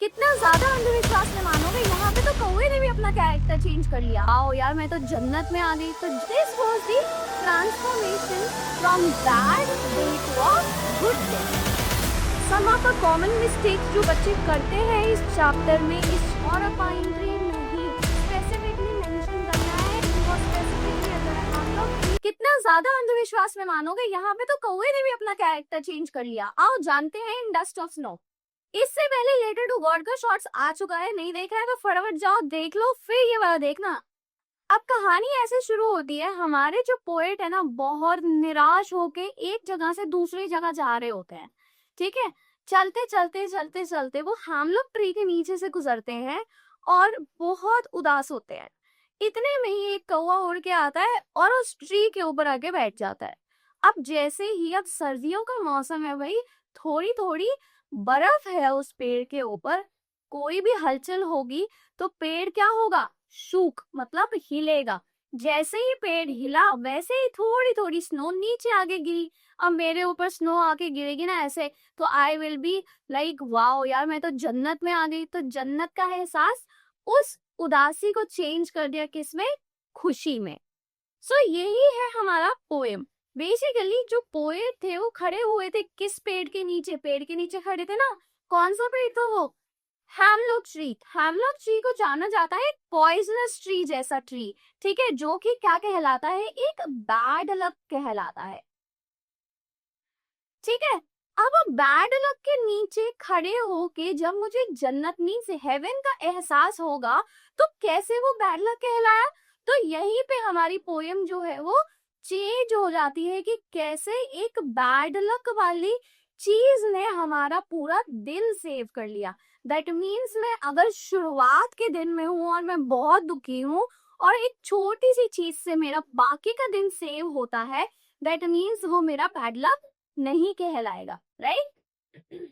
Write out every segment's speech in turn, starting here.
कितना ज्यादा अंधविश्वास में मानोगे, यहाँ पे तो कौवे ने भी अपना कैरेक्टर चेंज कर लिया। आओ यार, मैं तो जन्नत में आ गई। तो this was the transformation from bad day to a good day. Some of the common mistakes जो बच्चे करते हैं इस चैप्टर में, इस हॉरफाइंगली नहीं स्पेसिफिकली मेंशन करना है, वो स्पेसिफिकली अगर हम लोग कितना ज्यादा अंधविश्वास में मानोगे, यहाँ पे तो कौवे ने भी अपना कैरेक्टर चेंज कर लिया। आओ जानते हैं इन डस्ट ऑफ स्नो। इससे पहले लेटर टू गॉड का शॉर्ट्स आ चुका है, नहीं देख रहा है तो फटाफट जाओ देख लो, फिर ये वाला देखना। अब कहानी ऐसे शुरू होती है, हमारे जो पोएट है ना बहुत निराश होके एक जगह से दूसरी जगह जा रहे होते हैं। ठीक है, चलते चलते चलते चलते वो हैमलॉक ट्री के नीचे से गुजरते हैं और बहुत उदास होते हैं। इतने में ही एक कौवा उड़ के आता है और उस ट्री के ऊपर आके बैठ जाता है। अब जैसे ही, अब सर्दियों का मौसम है भाई, थोड़ी थोड़ी बर्फ है उस पेड़ के ऊपर, कोई भी हलचल होगी तो पेड़ क्या होगा, सूख मतलब हिलेगा। जैसे ही पेड़ हिला वैसे ही थोड़ी थोड़ी स्नो नीचे आके गिरी। अब मेरे ऊपर स्नो आके गिरेगी ना ऐसे, तो I will be like wow यार, मैं तो जन्नत में आ गई। तो जन्नत का एहसास उस उदासी को चेंज कर दिया किसमें, खुशी में। सो यही है हमारा पोएम। बेसिकली जो पोएट थे वो खड़े हुए थे किस पेड़ के नीचे, पेड़ के नीचे खड़े थे ना, कौन सा पेड़ था वो, हैमलॉक ट्री। हैमलॉक ट्री को जाना जाता है पॉइजनस ट्री जैसा ट्री, ठीक है, जो कि क्या कहलाता है, एक बैड लक कहलाता है। ठीक है, अब बैड लक के नीचे खड़े होके जब मुझे जन्नत मींस हेवन का एहसास होगा तो कैसे वो बैड लक कहलाया। तो यहीं पे हमारी पोएम जो है वो चेंज हो जाती है कि कैसे एक बैड लक वाली चीज ने हमारा पूरा दिन सेव कर लिया। दैट मीन्स मैं अगर शुरुआत के दिन में हूँ और मैं बहुत दुखी हूँ और एक छोटी सी चीज से मेरा बाकी का दिन सेव होता है, दैट मीन्स वो मेरा बैड लक नहीं कहलाएगा, right.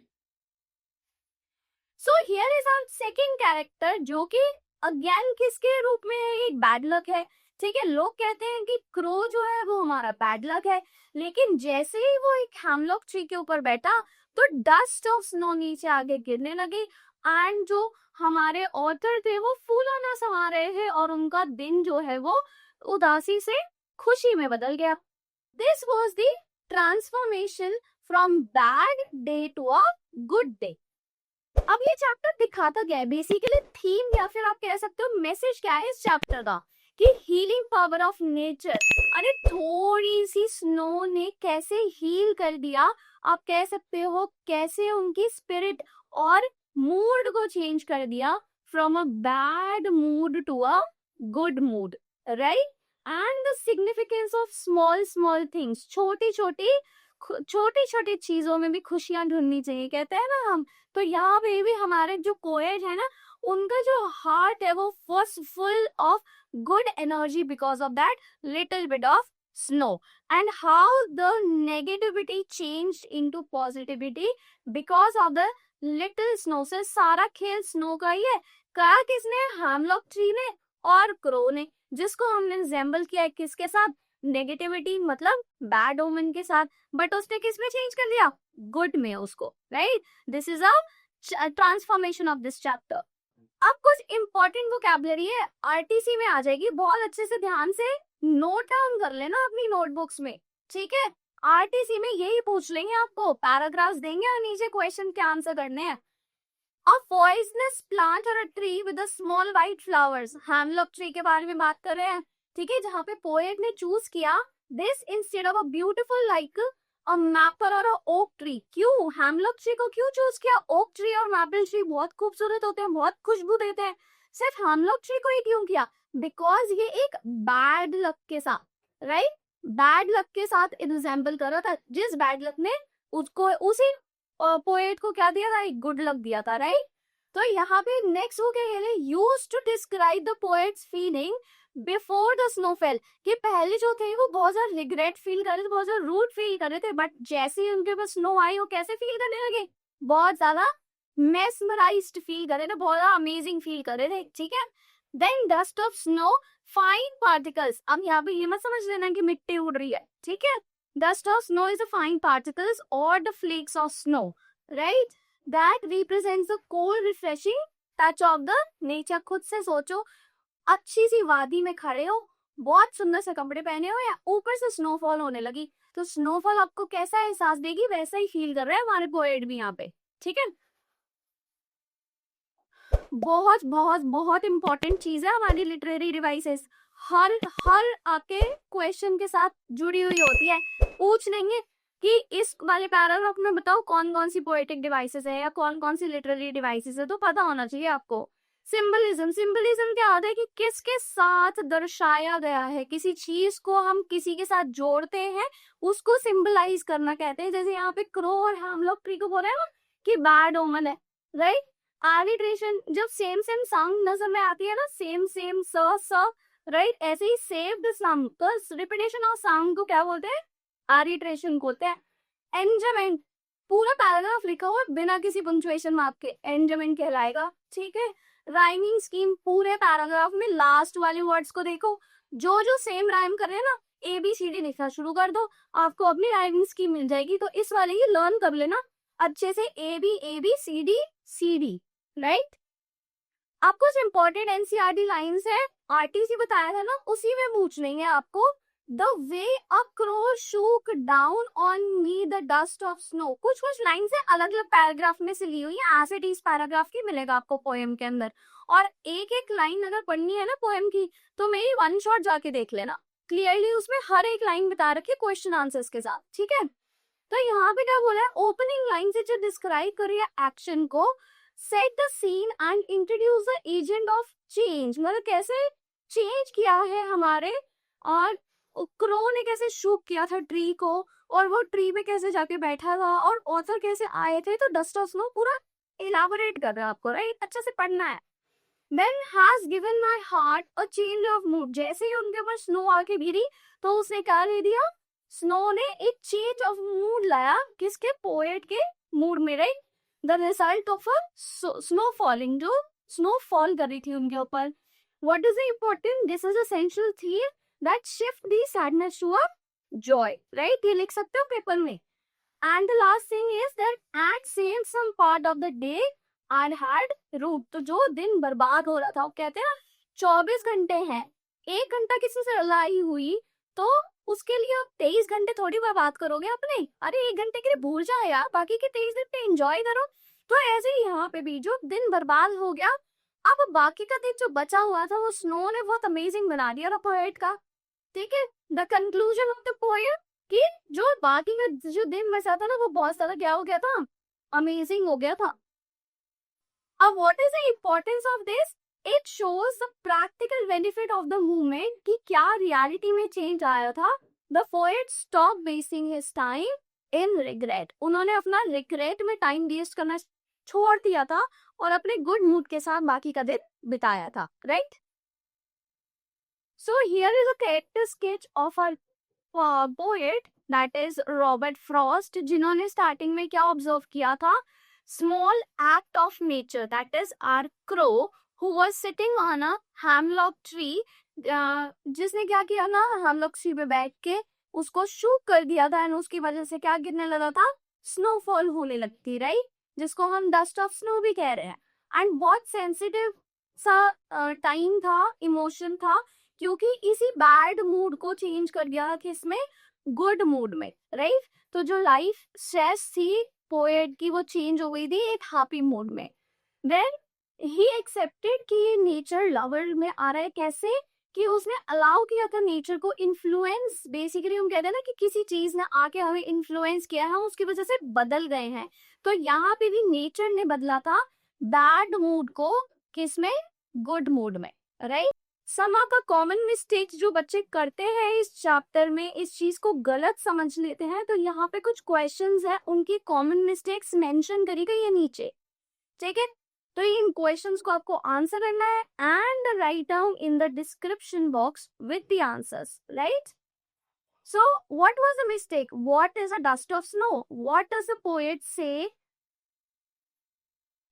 So here is our second character जो कि अगेन किसके रूप में है, एक बैड लक है। ठीक है, लोग कहते हैं कि क्रो जो है वो हमारा बैड लक है, लेकिन जैसे ही वो एक हैमलॉक ट्री के ऊपर बैठा तो डस्ट ऑफ स्नो नीचे आगे गिरने लगी एंड जो हमारे ऑथर थे वो फूलों ना समा रहे थे और उनका दिन जो है वो उदासी से खुशी में बदल गया। This was the transformation from bad day to a good day. अब ये चैप्टर दिखाता क्या है, बेसिकली थीम या फिर आप कह सकते हो मैसेज क्या है इस चैप्टर का, कि हीलिंग पावर ऑफ नेचर। अरे थोड़ी सी स्नो ने कैसे हील कर दिया, आप कह सकते हो कैसे उनकी स्पिरिट और मूड को चेंज कर दिया, from a bad mood to a good mood, right. And the significance of small small things, छोटी छोटी चीजों में भी खुशियां ढूंढनी चाहिए, कहते हैं ना हम। तो यहाँ पे भी हमारे जो पोएट है ना, उनका जो हार्ट है वो was full of good energy because of that little bit of snow, and how the negativity changed into positivity because of the little snow। से सारा खेल स्नो का ही है। कहा किसने, हैमलॉक ट्री ने और क्रो ने, जिसको हमने रिजेंबल किया है किसके साथ, नेगेटिविटी मतलब बैड ओमन के साथ, बट उसने किस में चेंज कर दिया, गुड में उसको, right. This is a transformation of this chapter. अब कुछ इंपॉर्टेंट वोकैबुलरी है, आरटीसी में आ जाएगी, बहुत अच्छे से ध्यान से नोट डाउन कर लेना अपनी नोटबुक्स में, ठीक है। आरटीसी में यही पूछ लेंगे, आपको पैराग्राफ्स देंगे और नीचे क्वेश्चन के आंसर करने हैं। A poisonous plant or a tree with a small white flowers, hemlock tree के बारे में बात कर रहे हैं, ठीक है, जहाँ पे पोएट ने चूज किया this instead of a beautiful like a maple और अ ओक ट्री। क्यों हैमलॉक ट्री को क्यों चूज किया, ओक ट्री और मैपल ट्री बहुत खूबसूरत होते हैं, बहुत खुशबू देते हैं, सिर्फ हैमलॉक ट्री को ही क्यों किया, बिकॉज ये एक बैड लक के साथ, राइट, बैड लक के साथ रिजेंबल कर रहा था, जिस बैड लक ने उसको उसी पोएट को क्या दिया था, एक गुड लक दिया था, राइट। तो यहाँ पे नेक्स्ट वो क्या है, use to describe the poet's feeling before the snowfall, कि पहले जो थे वो बहुत ज्यादा रिग्रेट फील कर रहे थे, बहुत ज्यादा रूड फील कर रहे थे, बट जैसे ही उनके पास स्नो आई वो कैसे फील करने लगे, बहुत ज्यादा मेस्मराइज्ड फील कर रहे थे, बहुत ज्यादा अमेजिंग फील कर रहे थे, ठीक है। Then dust of snow fine particles, अब यहाँ पे ये मत समझ लेना कि मिट्टी उड़ रही है, ठीक है। Dust of snow is the fine particles or the flakes of snow, right? That represents the cold refreshing touch of the nature. खुद से सोचो, अच्छी सी वादी में खड़े हो, बहुत सुंदर से कपड़े पहने हो, या ऊपर से स्नोफॉल होने लगी, तो स्नोफॉल आपको कैसा एहसास देगी, वैसा ही फील कर रहे हैं हमारे पोएट भी यहाँ पे। ठीक है, बहुत बहुत बहुत इंपॉर्टेंट चीज है हमारी लिटरेरी डिवाइसेस। हर हर आपके क्वेश्चन के साथ जुड़ी हुई होती है। पूछ लेंगे कि इस वाले पैराग्राफ में बताओ कौन कौन सी पोएटिक डिवाइसेस है या कौन कौन सी लिटरेरी डिवाइसेस है, तो पता होना चाहिए आपको। सिंबलिज्म, सिंबलिज्म क्या होता है कि किसके साथ दर्शाया गया है, किसी चीज को हम किसी के साथ जोड़ते हैं, उसको सिंबलाइज करना कहते हैं। जैसे यहाँ पे क्रो और हेमलॉक ट्री को बोल रहे हैं ना कि बैड ओमन है, राइट। आर्बिट्रेशन, जब सेम सेम साउंड नजर में आती है ना, सेम सेम स राइट, ऐसे ही सेव्ड साउंड, तो रिपीटेशन ऑफ साउंड को क्या बोलते हैं, आर्बिट्रेशन बोलते हैं। एंजमेंट, पूरा पैराग्राफ लिखा हुआ बिना किसी पंक्चुएशन मार्क के, एंजमेंट कहलाएगा। ठीक है, राइमिंग स्कीम, पूरे पैराग्राफ में लास्ट वाले वर्ड्स को देखो, जो जो सेम राइम कर रहे हैं ना, ABCD लिखना शुरू कर दो, आपको अपनी राइमिंग स्कीम मिल जाएगी। तो इस वाले की लर्न कर लेना अच्छे से, ABCD, राइट। आप कुछ इंपॉर्टेंट NCERT लाइंस है, RTC बताया था ना, उसी में पूछ लेंगे आपको। The way a crow shook down on me the dust of snow, कुछ कुछ लाइंस है अलग अलग पैराग्राफ में से ली हुई है, एज इट इज पैराग्राफ की मिलेगा आपको पोएम के अंदर। और एक एक लाइन अगर पढ़नी है ना पोएम की, तो मेरी वन शॉट जाके देख लेना, क्लियरली उसमें हर एक लाइन बता रखी है क्वेश्चन आंसर्स के साथ। ठीक है, तो यहाँ पे क्या बोला है, ओपनिंग लाइन से जो डिस्क्राइब कर रही है एक्शन को, set the scene and introduce the agent of change, मतलब कैसे चेंज किया है हमारे, और क्रो ने कैसे शूक किया था ट्री को, और वो ट्री पे कैसे जाके बैठा था, और ऑथर कैसे आए थे। तो डस्ट ऑफ स्नो पूरा इलाबोरेट कर रहा है आपको, राइट, अच्छे से पढ़ना है। Then has given my heart a change of mood, जैसे ही उनके ऊपर स्नो आके गिरी तो उसने क्या दे दिया, स्नो ने एक चेंज ऑफ मूड लाया, किसके, पोएट के मूड में, right. The result of a snow falling, जो स्नो फॉल कर रही थी उनके ऊपर। What is important, this is essential theme that shift the sadness to a joy, right, ये लिख सकते हो पेपर में। And the last thing is that at same some part of the day and had root, तो जो दिन बर्बाद हो रहा था, वो कहते हैं ना 24 घंटे हैं, 1 घंटा किसी से लड़ाई हुई तो उसके लिए आप 23 घंटे थोड़ी बर्बाद करोगे अपने, अरे 1 घंटे के लिए भूल जाए यार, बाकी के 23 घंटे एंजॉय करो। तो ऐसे ही यहाँ पे भी जो दिन बर्बाद हो गया, अब बाकी का दिन जो बचा हुआ था वो स्नो ने बहुत अमेजिंग बना दिया पोएट का। ठीक है, the conclusion of the poem कि जो बाकी का जो दिन बचा था ना, वो बहुत ज्यादा क्या हो गया था, अमेजिंग हो गया था। अब what is the importance of this? It shows the practical benefit of the movement कि क्या reality में change आया था। The poet stopped wasting his time in regret. उन्होंने अपना regret में time waste करना छोड़ दिया था और अपने good mood के साथ बाकी का दिन बिताया था, right? So here is a character sketch of a poet that is Robert Frost, जिन्होंने starting में क्या observe किया था, small act of nature, that is our crow who was sitting on a hemlock tree, जिसने क्या किया ना, hemlock tree पे बैठ के उसको शूक कर दिया था, और उसकी वजह से क्या गिरने लगा था, स्नोफॉल होने लगती, राइट, जिसको हम डस्ट ऑफ स्नो भी कह रहे हैं। एंड बहुत सेंसिटिव सा टाइम था, इमोशन था, क्योंकि इसी बैड मूड को चेंज कर दिया किसमें, गुड मूड में, राइट। तो जो लाइफ स्ट्रेस थी पोएट की, वो चेंज हो गई थी एक हैप्पी मूड में। देन ही एक्सेप्टेड कि ये नेचर लवर में आ रहा है, कैसे कि उसने अलाउ किया था नेचर को इन्फ्लुएंस, बेसिकली हम कहते हैं ना कि किसी चीज ने आके हमें इन्फ्लुएंस किया है, हम उसकी वजह से बदल गए हैं। तो यहाँ पे भी नेचर ने बदला था बैड मूड को किसमें, गुड मूड में, राइट। समा का कॉमन मिस्टेक जो बच्चे करते हैं इस चैप्टर में, इस चीज को गलत समझ लेते हैं, तो यहाँ पे कुछ क्वेश्चंस है, उनकी कॉमन मिस्टेक्स मेंशन करी गई है नीचे। ठीक है, तो इन क्वेश्चंस को आपको आंसर करना है and write down in the description box with the answers, right. So what was the mistake, what is a dust of snow, what does the poet से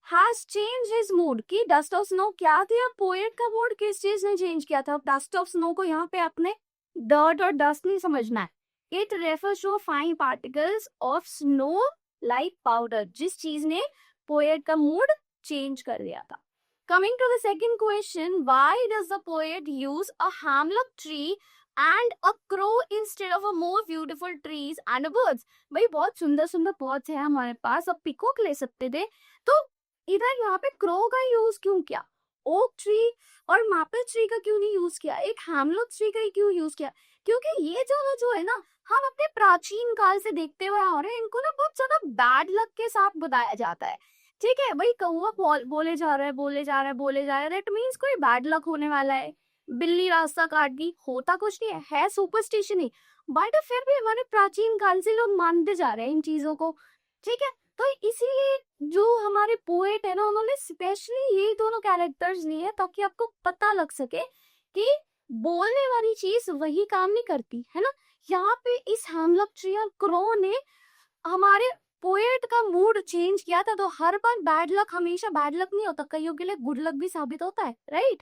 has changed his mood, कि dust of snow क्या थी, अब poet का mood किस चीज ने change किया था। डस्ट ऑफ स्नो को यहाँ पे आपने डर्ट और डस्ट नहीं समझना है, it refers to fine particles of snow like powder, जिस चीज ने पोएट का मूड चेंज कर दिया था। Coming to the second question, why does the poet use a hemlock tree and a crow instead of a more beautiful trees and birds? भाई बहुत सुंदर सुंदर पॉट्स है हमारे पास, अब पिकॉक ले सकते थे, तो इधर यहाँ पे क्रो का यूज क्यों किया? ओक ट्री और मैपल ट्री का क्यों नहीं यूज किया? एक हैमलॉक ट्री का ही क्यों यूज किया? क्योंकि ये जो है ना, हम अपने प्राचीन काल से देखते हुए आ रहे हैं, इनको ना बहुत ज्यादा बैड लक के साथ बताया जाता है। ठीक है भाई, कौवा बोले जा रहा है, दैट मीन्स कोई बैड लक होने वाला है। बिल्ली रास्ता काट गई, होता कुछ नहीं है सुपरस्टिशन ही, बट फिर भी हमारे प्राचीन काल से लोग मानते जा रहे हैं इन चीजों को। ठीक है, तो इसीलिए जो हमारे पोएट है ना, उन्होंने स्पेशली ये दोनों कैरेक्टर्स लिए हैं ताकि आपको पता लग सके कि बोलने वाली चीज वही काम नहीं करती है ना। यहाँ पे इस हैमलॉक ट्री और क्रो ने हमारे पोएट का मूड चेंज किया था, तो हर बार बैड लक हमेशा बैड लक नहीं होता, कईयों के लिए गुड लक भी साबित होता है, राइट?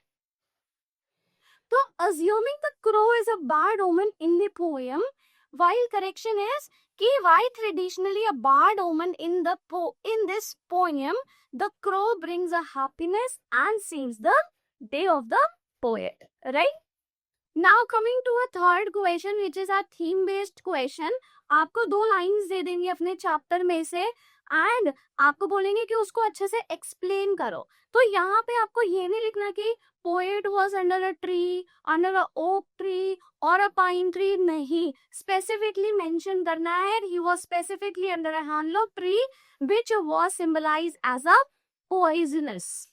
तो assuming the crow is a bad omen in the poem, while correction is कि why traditionally a bad omen in this poem, the crow brings a happiness and saves the day of the poet, right? Now coming to a third question, which is a theme based question. आपको 2 lines they देंगे अपने chapter में से and आपको बोलेंगे कि उसको अच्छे से एक्सप्लेन करो। तो यहाँ पे आपको ये नहीं लिखना कि poet was under a tree, under a oak tree और अ पाइन ट्री, नहीं, स्पेसिफिकली मेंशन करना है he was specifically under a hemlock tree which was symbolize as a poisonous.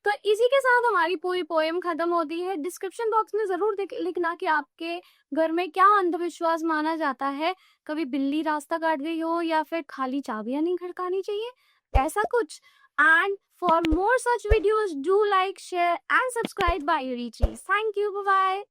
तो इसी के साथ हमारी पूरी पोएम खत्म होती है। डिस्क्रिप्शन बॉक्स में जरूर लिखना कि आपके घर में क्या अंधविश्वास माना जाता है, कभी बिल्ली रास्ता काट गई हो या फिर खाली चाबियां नहीं खड़कानी चाहिए, ऐसा कुछ। And for more such videos do like, share and subscribe by Richie. Thank you, bye bye.